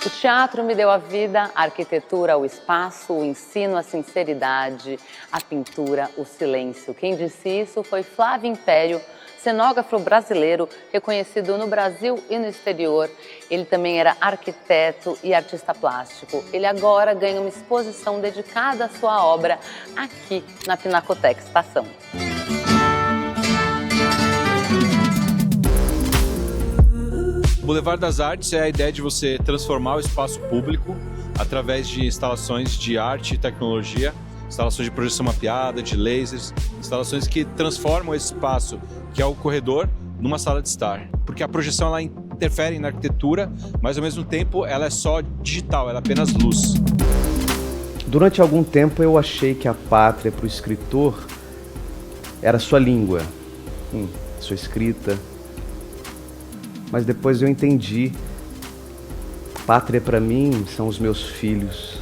O teatro me deu a vida, a arquitetura, o espaço, o ensino, a sinceridade, a pintura, o silêncio. Quem disse isso foi Flávio Império, cenógrafo brasileiro, reconhecido no Brasil e no exterior. Ele também era arquiteto e artista plástico. Ele agora ganha uma exposição dedicada à sua obra aqui na Pinacoteca Estação. O Boulevard das Artes é a ideia de você transformar o espaço público através de instalações de arte e tecnologia, instalações de projeção mapeada, de lasers, instalações que transformam esse espaço, que é o corredor, numa sala de estar. Porque a projeção ela interfere na arquitetura, mas ao mesmo tempo ela é só digital, ela é apenas luz. Durante algum tempo eu achei que a pátria para o escritor era sua língua, sua escrita. Mas depois eu entendi, pátria para mim são os meus filhos,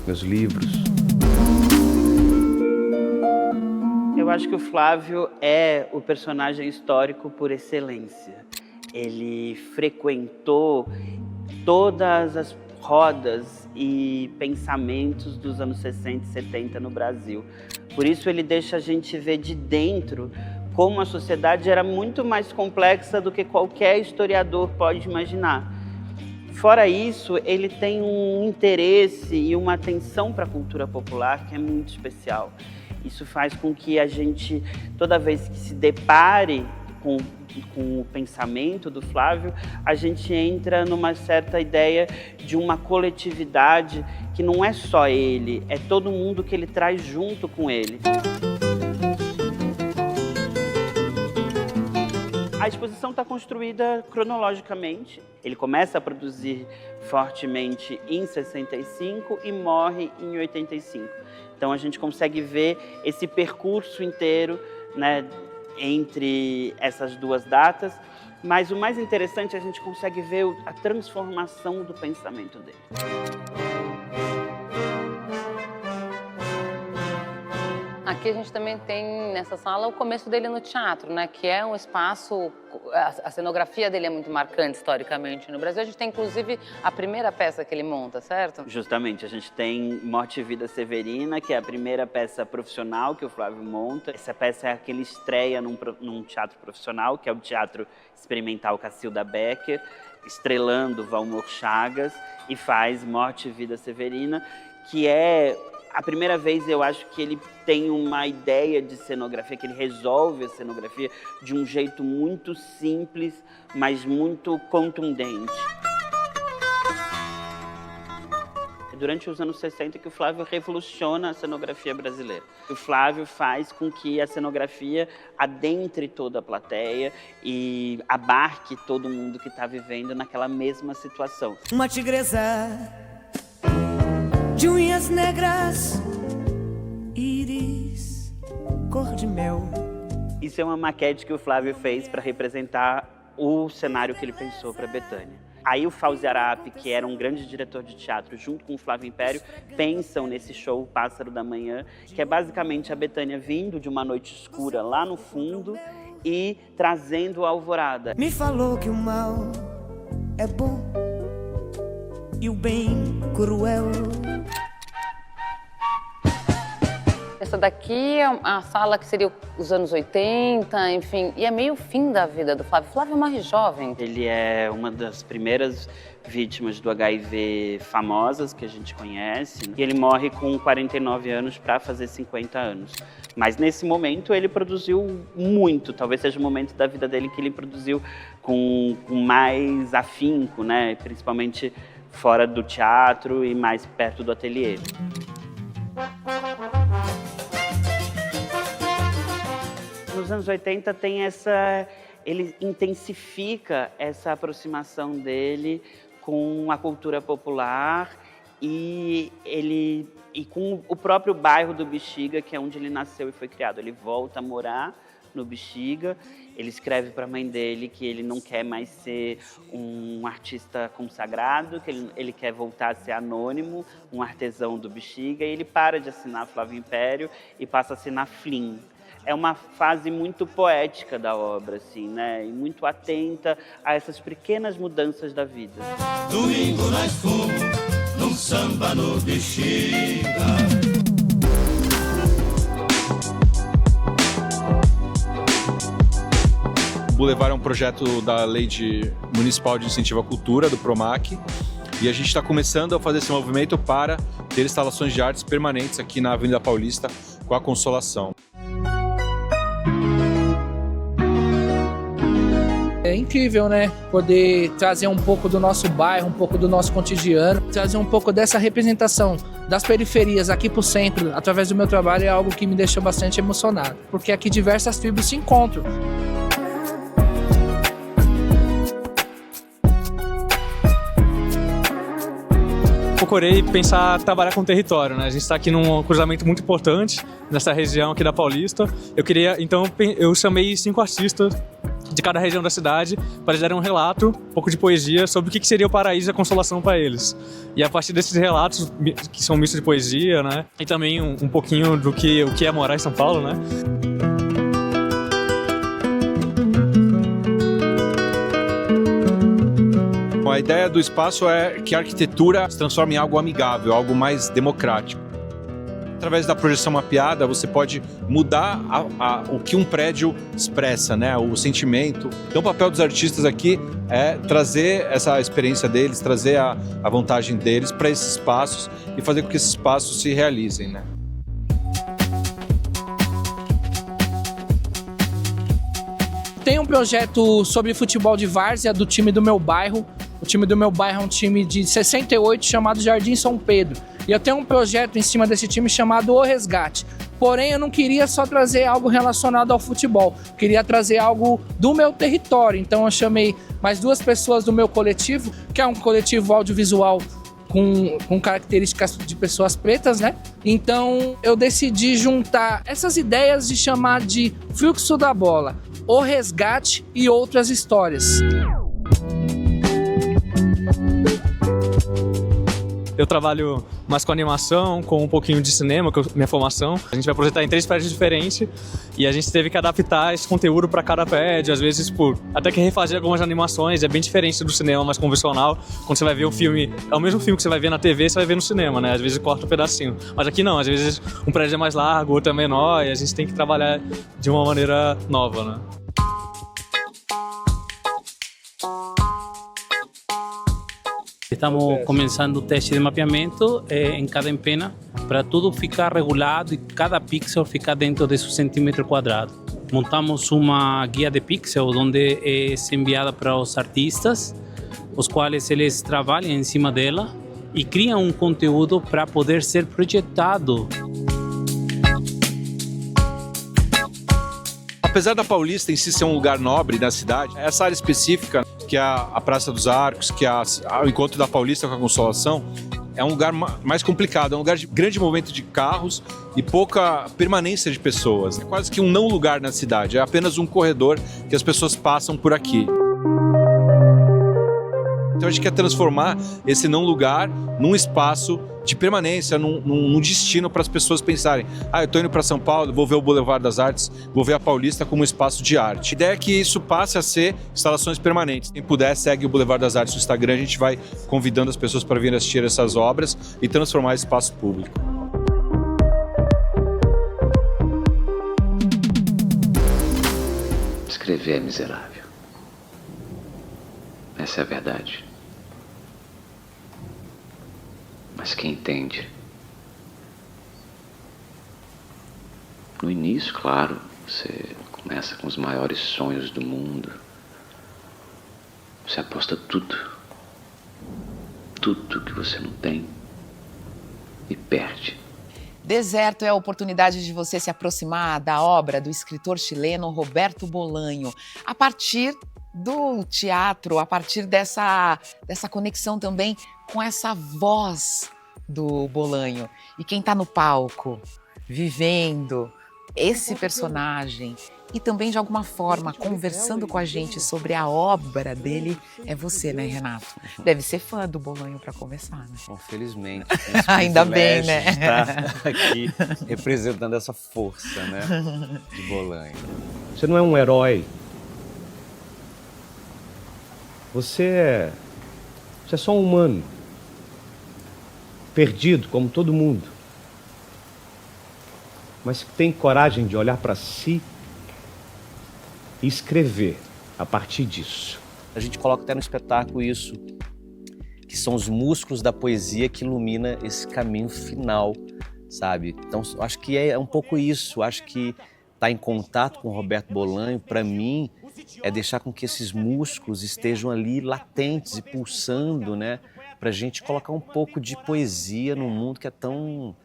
meus livros. Eu acho que o Flávio é o personagem histórico por excelência. Ele frequentou todas as rodas e pensamentos dos anos 60 e 70 no Brasil. Por isso ele deixa a gente ver de dentro como a sociedade era muito mais complexa do que qualquer historiador pode imaginar. Fora isso, ele tem um interesse e uma atenção para a cultura popular que é muito especial. Isso faz com que a gente, toda vez que se depare com o pensamento do Flávio, a gente entra numa certa ideia de uma coletividade que não é só ele, é todo mundo que ele traz junto com ele. A exposição está construída cronologicamente. Ele começa a produzir fortemente em 65 e morre em 85. Então a gente consegue ver esse percurso inteiro, né, entre essas duas datas. Mas o mais interessante é a gente consegue ver a transformação do pensamento dele. Aqui a gente também tem, nessa sala, o começo dele no teatro, né? Que é um espaço... A cenografia dele é muito marcante historicamente no Brasil. A gente tem, inclusive, a primeira peça que ele monta, certo? Justamente. A gente tem Morte e Vida Severina, que é a primeira peça profissional que o Flávio monta. Essa peça é a que ele estreia num teatro profissional, que é o Teatro Experimental Cacilda Becker, estrelando Valmor Chagas, e faz Morte e Vida Severina, que é... A primeira vez eu acho que ele tem uma ideia de cenografia, que ele resolve a cenografia de um jeito muito simples, mas muito contundente. É durante os anos 60 que o Flávio revoluciona a cenografia brasileira. O Flávio faz com que a cenografia adentre toda a plateia e abarque todo mundo que está vivendo naquela mesma situação. Uma tigresa de unhas negras, íris, cor de mel. Isso é uma maquete que o Flávio fez para representar o cenário que ele pensou para Betânia. Aí o Fauzi Arap, que era um grande diretor de teatro, junto com o Flávio Império, pensam nesse show Pássaro da Manhã, que é basicamente a Betânia vindo de uma noite escura lá no fundo e trazendo a alvorada. Me falou que o mal é bom e o bem cruel. Essa daqui é a sala que seria os anos 80, enfim, e é meio o fim da vida do Flávio. Flávio morre jovem. Ele é uma das primeiras vítimas do HIV famosas que a gente conhece. E ele morre com 49 anos para fazer 50 anos. Mas nesse momento ele produziu muito, talvez seja o momento da vida dele que ele produziu com mais afinco, né? Principalmente fora do teatro e mais perto do ateliê. Nos anos 80 tem ele intensifica essa aproximação dele com a cultura popular e com o próprio bairro do Bexiga, que é onde ele nasceu e foi criado. Ele volta a morar no Bexiga. Ele escreve para a mãe dele que ele não quer mais ser um artista consagrado, que ele quer voltar a ser anônimo, um artesão do Bexiga, e ele para de assinar Flávio Império e passa a assinar Flim. é uma fase muito poética da obra, assim, né? E muito atenta a essas pequenas mudanças da vida. Domingo nós fomos num samba no Bexiga. O Boulevard é um projeto da Lei Municipal de Incentivo à Cultura, do PROMAC, e a gente está começando a fazer esse movimento para ter instalações de artes permanentes aqui na Avenida Paulista com a Consolação. É incrível, né? Poder trazer um pouco do nosso bairro, um pouco do nosso cotidiano, trazer um pouco dessa representação das periferias aqui para o centro, através do meu trabalho, é algo que me deixa bastante emocionado, porque aqui diversas tribos se encontram. Procurei pensar trabalhar com o território, né? A gente está aqui num cruzamento muito importante nessa região aqui da Paulista. Então eu chamei 5 artistas de cada região da cidade para eles darem um relato, um pouco de poesia sobre o que seria o paraíso e a consolação para eles. E a partir desses relatos, que são um misto de poesia, né? E também um pouquinho do que o que é morar em São Paulo, né? A ideia do espaço é que a arquitetura se transforme em algo amigável, algo mais democrático. Através da projeção mapeada, você pode mudar o que um prédio expressa, né? O sentimento. Então, o papel dos artistas aqui é trazer essa experiência deles, trazer a vantagem deles para esses espaços e fazer com que esses espaços se realizem, né? Tem um projeto sobre futebol de várzea do time do meu bairro. O time do meu bairro é um time de 68 chamado Jardim São Pedro. E eu tenho um projeto em cima desse time chamado O Resgate. Porém, eu não queria só trazer algo relacionado ao futebol. Eu queria trazer algo do meu território. Então eu chamei mais 2 pessoas do meu coletivo, que é um coletivo audiovisual com características de pessoas pretas, né? Então eu decidi juntar essas ideias de chamar de Fluxo da Bola, O Resgate e outras histórias. Eu trabalho mais com animação, com um pouquinho de cinema, que é minha formação. A gente vai projetar em 3 prédios diferentes e a gente teve que adaptar esse conteúdo para cada prédio, às vezes até que refazer algumas animações. É bem diferente do cinema mais convencional. Quando você vai ver um filme, é o mesmo filme que você vai ver na TV, você vai ver no cinema, né? Às vezes corta um pedacinho. Mas aqui não, às vezes um prédio é mais largo, outro é menor e a gente tem que trabalhar de uma maneira nova, né? Estamos começando o teste de mapeamento em cada empena para tudo ficar regulado e cada pixel ficar dentro de seu centímetro quadrado. Montamos uma guia de pixel onde é enviada para os artistas, os quais eles trabalham em cima dela e criam um conteúdo para poder ser projetado. Apesar da Paulista em si ser um lugar nobre da cidade, essa área específica, que é a Praça dos Arcos, que é o encontro da Paulista com a Consolação, é um lugar mais complicado, é um lugar de grande movimento de carros e pouca permanência de pessoas. É quase que um não lugar na cidade, é apenas um corredor que as pessoas passam por aqui. Então a gente quer transformar esse não lugar num espaço de permanência, num destino para as pessoas pensarem: eu estou indo para São Paulo, vou ver o Boulevard das Artes, vou ver a Paulista como um espaço de arte. A ideia é que isso passe a ser instalações permanentes. Quem puder, segue o Boulevard das Artes no Instagram, a gente vai convidando as pessoas para virem assistir essas obras e transformar esse espaço público. Escrever é miserável. Essa é a verdade. Mas quem entende? No início, claro, você começa com os maiores sonhos do mundo. Você aposta tudo. Tudo que você não tem. E perde. Deserto é a oportunidade de você se aproximar da obra do escritor chileno Roberto Bolanho, a partir do teatro, a partir dessa conexão também com essa voz do Bolanho. E quem está no palco, vivendo esse personagem e também, de alguma forma, conversando com a gente sobre a obra dele, é você, né, Renato? Deve ser fã do Bolanho para começar, né? Bom, felizmente. Ainda bem, né? Estar aqui representando essa força, né, de Bolanho. Você não é um herói. Você é só um humano. Perdido, como todo mundo. Mas que tem coragem de olhar para si e escrever a partir disso. A gente coloca até no espetáculo isso, que são os músculos da poesia que ilumina esse caminho final, sabe? Então, acho que é um pouco isso. Acho que estar em contato com o Roberto Bolanho, para mim, é deixar com que esses músculos estejam ali latentes e pulsando, né? Para a gente colocar um pouco de poesia num mundo que é tão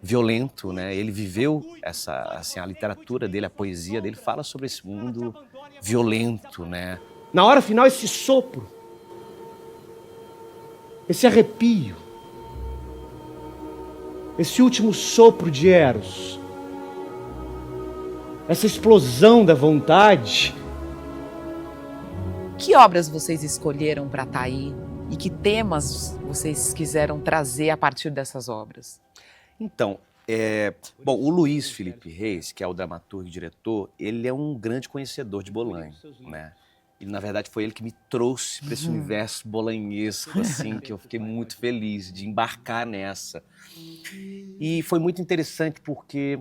violento, né? Ele viveu a literatura dele, a poesia dele fala sobre esse mundo violento, né? Na hora final, esse sopro, esse arrepio, esse último sopro de Eros, essa explosão da vontade. Que obras vocês escolheram para estar aí? E que temas vocês quiseram trazer a partir dessas obras? Então, o Luiz Felipe Reis, que é o dramaturgo e diretor, ele é um grande conhecedor de Bolanho, né? E, na verdade, foi ele que me trouxe para esse universo bolanhesco, assim, que eu fiquei muito feliz de embarcar nessa. E foi muito interessante porque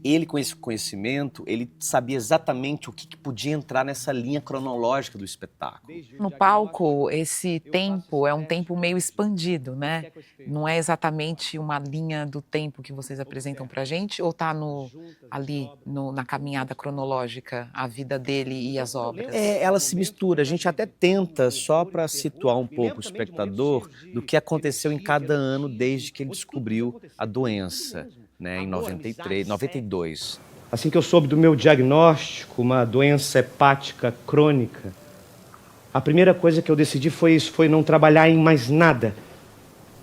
ele, com esse conhecimento, ele sabia exatamente o que podia entrar nessa linha cronológica do espetáculo. No palco, esse tempo é um tempo meio expandido, né? Não é exatamente uma linha do tempo que vocês apresentam pra gente, ou tá na caminhada cronológica, a vida dele e as obras? Ela se mistura. A gente até tenta, só para situar um pouco o espectador, do que aconteceu em cada ano desde que ele descobriu a doença. Né, em 92. Assim que eu soube do meu diagnóstico, uma doença hepática crônica, a primeira coisa que eu decidi foi não trabalhar em mais nada,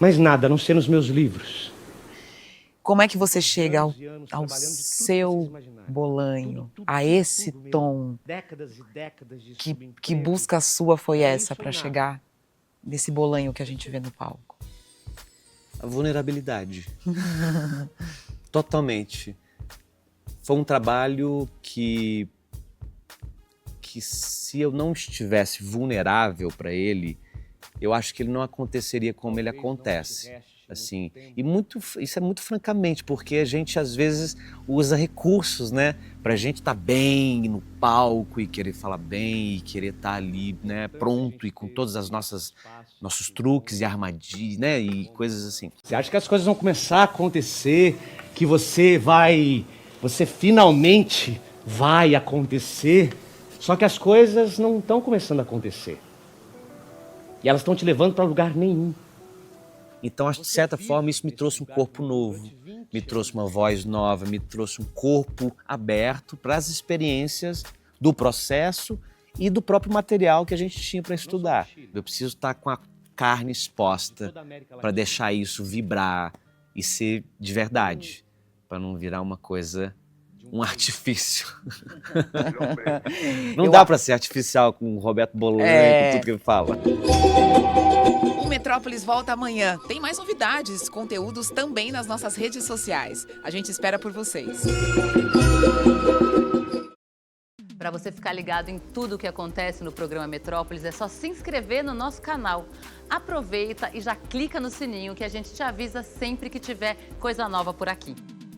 a não ser nos meus livros. Como é que você chega ao seu Bolanho, a esse tom? Que busca sua foi essa para chegar nesse Bolanho que a gente vê no palco? A vulnerabilidade. Totalmente. Foi um trabalho que se eu não estivesse vulnerável para ele, eu acho que ele não aconteceria como ele acontece. Assim, isso é muito francamente, porque a gente às vezes usa recursos, né, pra gente estar bem no palco e querer falar bem e querer estar ali, né, pronto e com todas as nossos truques e armadilhas, né, e coisas assim. Você acha que as coisas vão começar a acontecer, que você finalmente vai acontecer, só que as coisas não estão começando a acontecer. E elas estão te levando para lugar nenhum. Então, de certa forma, isso me trouxe um corpo novo, me trouxe uma voz nova, me trouxe um corpo aberto para as experiências do processo e do próprio material que a gente tinha para estudar. Eu preciso estar com a carne exposta para deixar isso vibrar e ser de verdade, para não virar uma coisa, um artifício. Não dá para ser artificial com o Roberto Bolanho e com tudo que ele fala. O Metrópolis volta amanhã. Tem mais novidades, conteúdos também nas nossas redes sociais. A gente espera por vocês. Para você ficar ligado em tudo o que acontece no programa Metrópolis, é só se inscrever no nosso canal. Aproveita e já clica no sininho que a gente te avisa sempre que tiver coisa nova por aqui.